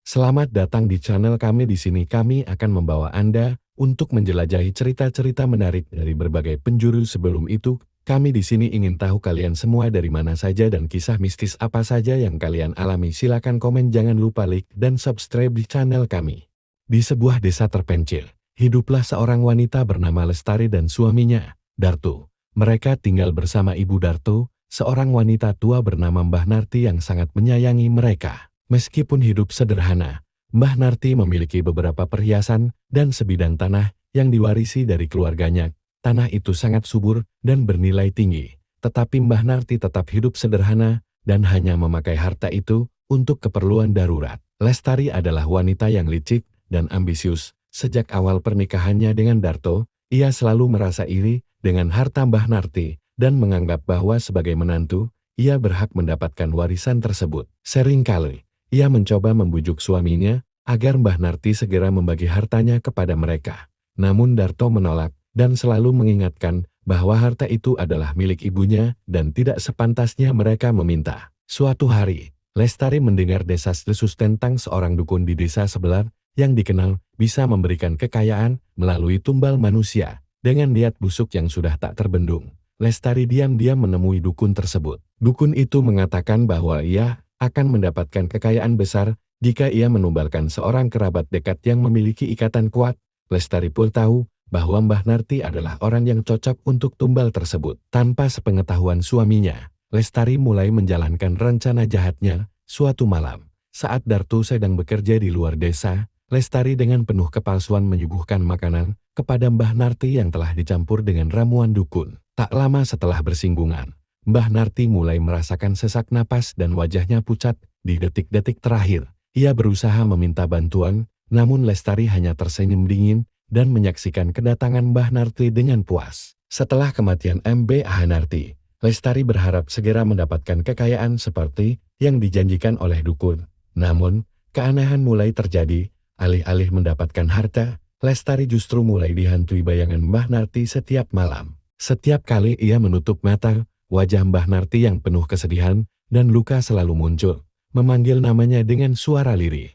Selamat datang di channel kami. Di sini kami akan membawa Anda untuk menjelajahi cerita-cerita menarik dari berbagai penjuru. Sebelum itu, kami di sini ingin tahu kalian semua dari mana saja dan kisah mistis apa saja yang kalian alami. Silakan komen, jangan lupa like dan subscribe di channel kami. Di sebuah desa terpencil, hiduplah seorang wanita bernama Lestari dan suaminya, Darto. Mereka tinggal bersama Ibu Darto, seorang wanita tua bernama Mbah Narti yang sangat menyayangi mereka. Meskipun hidup sederhana, Mbah Narti memiliki beberapa perhiasan dan sebidang tanah yang diwarisi dari keluarganya. Tanah itu sangat subur dan bernilai tinggi, tetapi Mbah Narti tetap hidup sederhana dan hanya memakai harta itu untuk keperluan darurat. Lestari adalah wanita yang licik dan ambisius. Sejak awal pernikahannya dengan Darto, ia selalu merasa iri dengan harta Mbah Narti dan menganggap bahwa sebagai menantu, ia berhak mendapatkan warisan tersebut. Seringkali, ia mencoba membujuk suaminya agar Mbah Narti segera membagi hartanya kepada mereka. Namun Darto menolak dan selalu mengingatkan bahwa harta itu adalah milik ibunya dan tidak sepantasnya mereka meminta. Suatu hari, Lestari mendengar desas-desus tentang seorang dukun di desa sebelah yang dikenal bisa memberikan kekayaan melalui tumbal manusia dengan niat busuk yang sudah tak terbendung. Lestari diam-diam menemui dukun tersebut. Dukun itu mengatakan bahwa ia akan mendapatkan kekayaan besar jika ia menumbalkan seorang kerabat dekat yang memiliki ikatan kuat. Lestari pun tahu bahwa Mbah Narti adalah orang yang cocok untuk tumbal tersebut. Tanpa sepengetahuan suaminya, Lestari mulai menjalankan rencana jahatnya. Suatu malam, saat Darto sedang bekerja di luar desa, Lestari dengan penuh kepalsuan menyuguhkan makanan kepada Mbah Narti yang telah dicampur dengan ramuan dukun. Tak lama setelah bersinggungan, Mbah Narti mulai merasakan sesak napas dan wajahnya pucat. Di detik-detik terakhir, ia berusaha meminta bantuan, namun Lestari hanya tersenyum dingin dan menyaksikan kedatangan Mbah Narti dengan puas. Setelah kematian Mbah Narti, Lestari berharap segera mendapatkan kekayaan seperti yang dijanjikan oleh dukun. Namun, keanehan mulai terjadi. Alih-alih mendapatkan harta, Lestari justru mulai dihantui bayangan Mbah Narti setiap malam. Setiap kali ia menutup mata, wajah Mbah Narti yang penuh kesedihan dan luka selalu muncul, memanggil namanya dengan suara lirih.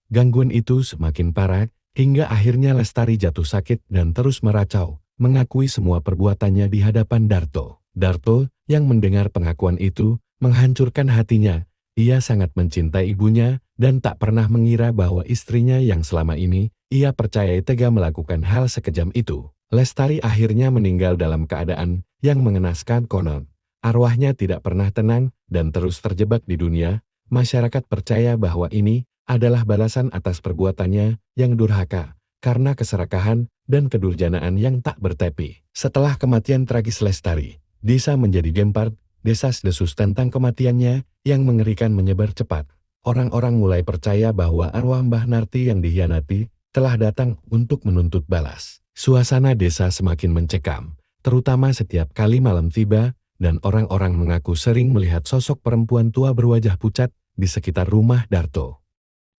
Gangguan itu semakin parah, hingga akhirnya Lestari jatuh sakit dan terus meracau, mengakui semua perbuatannya di hadapan Darto. Darto, yang mendengar pengakuan itu, menghancurkan hatinya. Ia sangat mencintai ibunya dan tak pernah mengira bahwa istrinya yang selama ini ia percayai tega melakukan hal sekejam itu. Lestari akhirnya meninggal dalam keadaan yang mengenaskan. Konon arwahnya tidak pernah tenang dan terus terjebak di dunia. Masyarakat percaya bahwa ini adalah balasan atas perbuatannya yang durhaka karena keserakahan dan kedurjanaan yang tak bertepi. Setelah kematian tragis Lestari, desa menjadi gempar. Desas-desus tentang kematiannya yang mengerikan menyebar cepat. Orang-orang mulai percaya bahwa arwah Mbah Narti yang dikhianati telah datang untuk menuntut balas. Suasana desa semakin mencekam, terutama setiap kali malam tiba, dan orang-orang mengaku sering melihat sosok perempuan tua berwajah pucat di sekitar rumah Darto.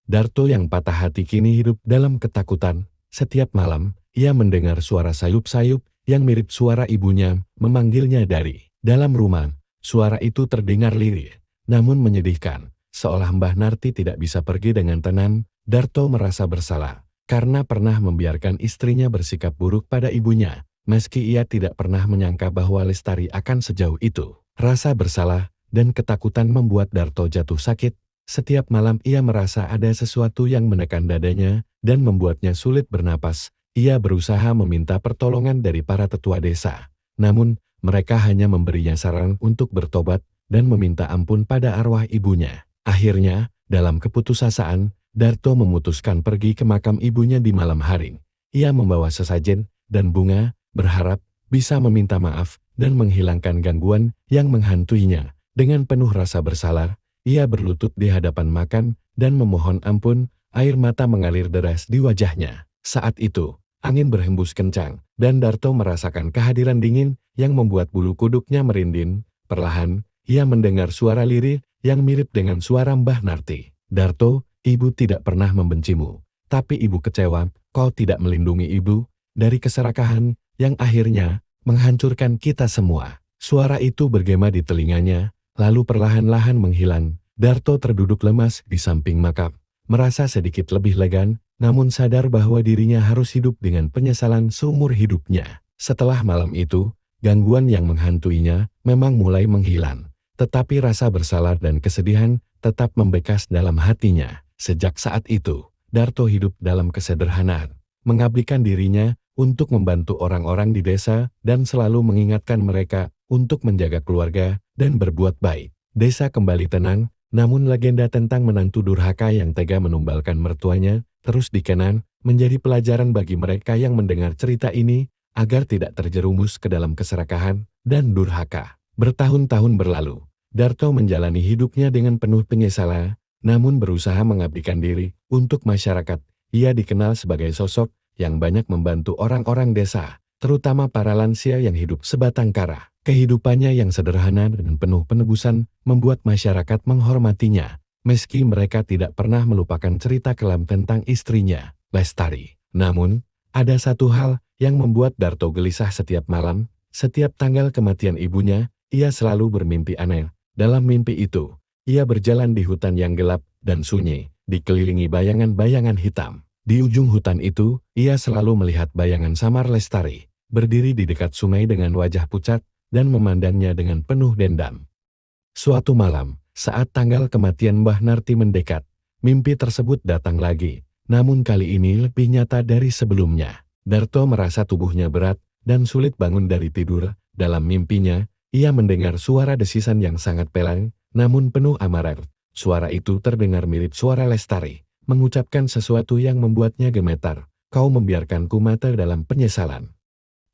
Darto yang patah hati kini hidup dalam ketakutan. Setiap malam, ia mendengar suara sayup-sayup yang mirip suara ibunya memanggilnya dari dalam rumah. Suara itu terdengar lirih, namun menyedihkan. Seolah Mbah Narti tidak bisa pergi dengan tenang, Darto merasa bersalah karena pernah membiarkan istrinya bersikap buruk pada ibunya, meski ia tidak pernah menyangka bahwa Lestari akan sejauh itu. Rasa bersalah dan ketakutan membuat Darto jatuh sakit. Setiap malam ia merasa ada sesuatu yang menekan dadanya dan membuatnya sulit bernapas. Ia berusaha meminta pertolongan dari para tetua desa, namun mereka hanya memberinya saran untuk bertobat dan meminta ampun pada arwah ibunya. Akhirnya, dalam keputusasaan, Darto memutuskan pergi ke makam ibunya di malam hari. Ia membawa sesajen dan bunga, berharap bisa meminta maaf dan menghilangkan gangguan yang menghantuinya. Dengan penuh rasa bersalah, ia berlutut di hadapan makam dan memohon ampun. Air mata mengalir deras di wajahnya. Saat itu, angin berhembus kencang, dan Darto merasakan kehadiran dingin yang membuat bulu kuduknya merinding. Perlahan, ia mendengar suara lirih yang mirip dengan suara Mbah Narti. Darto, ibu tidak pernah membencimu, tapi ibu kecewa kau tidak melindungi ibu dari keserakahan yang akhirnya menghancurkan kita semua. Suara itu bergema di telinganya, lalu perlahan-lahan menghilang. Darto terduduk lemas di samping makam, merasa sedikit lebih lega, namun sadar bahwa dirinya harus hidup dengan penyesalan seumur hidupnya. Setelah malam itu, gangguan yang menghantuinya memang mulai menghilang. Tetapi rasa bersalah dan kesedihan tetap membekas dalam hatinya. Sejak saat itu, Darto hidup dalam kesederhanaan, mengabdikan dirinya untuk membantu orang-orang di desa dan selalu mengingatkan mereka untuk menjaga keluarga dan berbuat baik. Desa kembali tenang, namun legenda tentang menantu durhaka yang tega menumbalkan mertuanya terus dikenang, menjadi pelajaran bagi mereka yang mendengar cerita ini agar tidak terjerumus ke dalam keserakahan dan durhaka. Bertahun-tahun berlalu, Darto menjalani hidupnya dengan penuh penyesalan, namun berusaha mengabdikan diri untuk masyarakat. Ia dikenal sebagai sosok yang banyak membantu orang-orang desa, terutama para lansia yang hidup sebatang kara. Kehidupannya yang sederhana dan penuh penebusan membuat masyarakat menghormatinya, meski mereka tidak pernah melupakan cerita kelam tentang istrinya, Lestari. Namun, ada satu hal yang membuat Darto gelisah setiap malam. Setiap tanggal kematian ibunya, ia selalu bermimpi aneh. Dalam mimpi itu, ia berjalan di hutan yang gelap dan sunyi, dikelilingi bayangan-bayangan hitam. Di ujung hutan itu, ia selalu melihat bayangan samar Lestari, berdiri di dekat sungai dengan wajah pucat, dan memandangnya dengan penuh dendam. Suatu malam, saat tanggal kematian Mbah Narti mendekat, mimpi tersebut datang lagi, namun kali ini lebih nyata dari sebelumnya. Darto merasa tubuhnya berat, dan sulit bangun dari tidur. Dalam mimpinya, ia mendengar suara desisan yang sangat pelan, namun penuh amarah. Suara itu terdengar mirip suara Lestari, mengucapkan sesuatu yang membuatnya gemetar. Kau membiarkanku mati dalam penyesalan.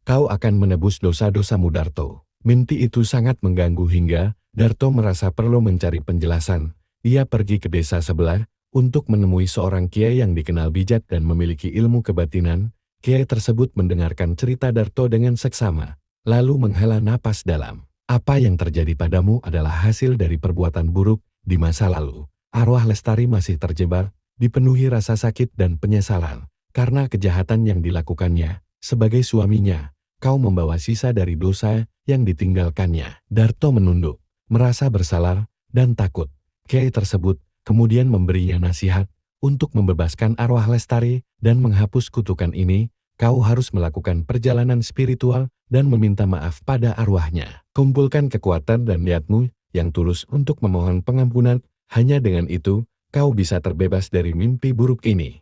Kau akan menebus dosa-dosamu, Darto. Mimpi itu sangat mengganggu hingga Darto merasa perlu mencari penjelasan. Ia pergi ke desa sebelah untuk menemui seorang kiai yang dikenal bijak dan memiliki ilmu kebatinan. Kiai tersebut mendengarkan cerita Darto dengan seksama, lalu menghela napas dalam. Apa yang terjadi padamu adalah hasil dari perbuatan buruk di masa lalu. Arwah Lestari masih terjebak, dipenuhi rasa sakit dan penyesalan karena kejahatan yang dilakukannya. Sebagai suaminya, kau membawa sisa dari dosa yang ditinggalkannya. Darto menunduk, merasa bersalah dan takut. Kiai tersebut kemudian memberinya nasihat untuk membebaskan arwah Lestari dan menghapus kutukan ini. Kau harus melakukan perjalanan spiritual dan meminta maaf pada arwahnya. Kumpulkan kekuatan dan niatmu yang tulus untuk memohon pengampunan. Hanya dengan itu, kau bisa terbebas dari mimpi buruk ini.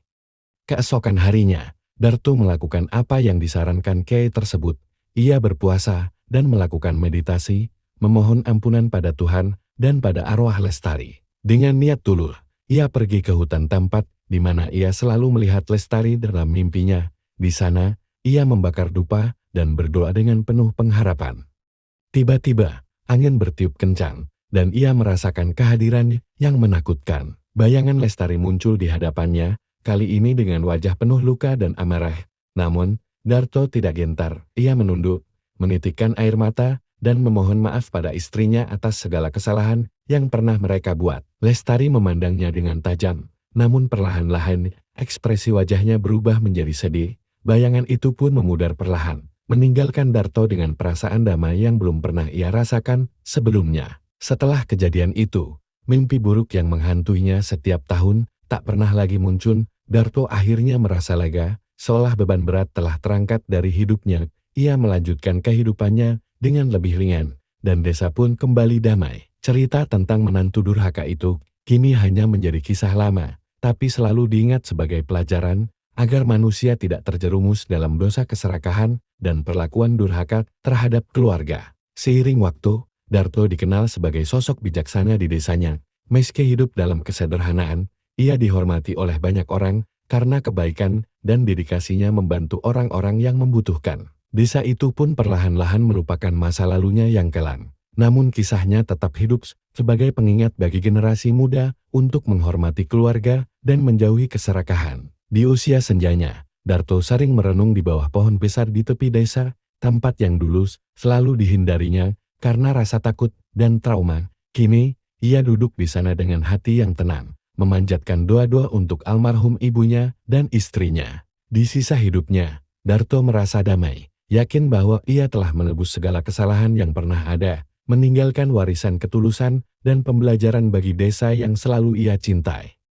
Keesokan harinya, Darto melakukan apa yang disarankan kiai tersebut. Ia berpuasa dan melakukan meditasi, memohon ampunan pada Tuhan dan pada arwah Lestari. Dengan niat tulus, ia pergi ke hutan tempat di mana ia selalu melihat Lestari dalam mimpinya. Di sana, ia membakar dupa dan berdoa dengan penuh pengharapan. Tiba-tiba, angin bertiup kencang, dan ia merasakan kehadiran yang menakutkan. Bayangan Lestari muncul di hadapannya, kali ini dengan wajah penuh luka dan amarah. Namun, Darto tidak gentar. Ia menunduk, menitikkan air mata, dan memohon maaf pada istrinya atas segala kesalahan yang pernah mereka buat. Lestari memandangnya dengan tajam, namun perlahan-lahan, ekspresi wajahnya berubah menjadi sedih. Bayangan itu pun memudar perlahan, meninggalkan Darto dengan perasaan damai yang belum pernah ia rasakan sebelumnya. Setelah kejadian itu, mimpi buruk yang menghantuinya setiap tahun tak pernah lagi muncul. Darto akhirnya merasa lega, seolah beban berat telah terangkat dari hidupnya. Ia melanjutkan kehidupannya dengan lebih ringan, dan desa pun kembali damai. Cerita tentang menantu durhaka itu kini hanya menjadi kisah lama, tapi selalu diingat sebagai pelajaran agar manusia tidak terjerumus dalam dosa keserakahan dan perlakuan durhaka terhadap keluarga. Seiring waktu, Darto dikenal sebagai sosok bijaksana di desanya. Meski hidup dalam kesederhanaan, ia dihormati oleh banyak orang karena kebaikan dan dedikasinya membantu orang-orang yang membutuhkan. Desa itu pun perlahan-lahan melupakan masa lalunya yang kelam. Namun kisahnya tetap hidup sebagai pengingat bagi generasi muda untuk menghormati keluarga dan menjauhi keserakahan. Di usia senjanya, Darto sering merenung di bawah pohon besar di tepi desa, tempat yang dulu selalu dihindarinya karena rasa takut dan trauma. Kini, ia duduk di sana dengan hati yang tenang, memanjatkan doa-doa untuk almarhum ibunya dan istrinya. Di sisa hidupnya, Darto merasa damai, yakin bahwa ia telah menebus segala kesalahan yang pernah ada, meninggalkan warisan ketulusan dan pembelajaran bagi desa yang selalu ia cintai.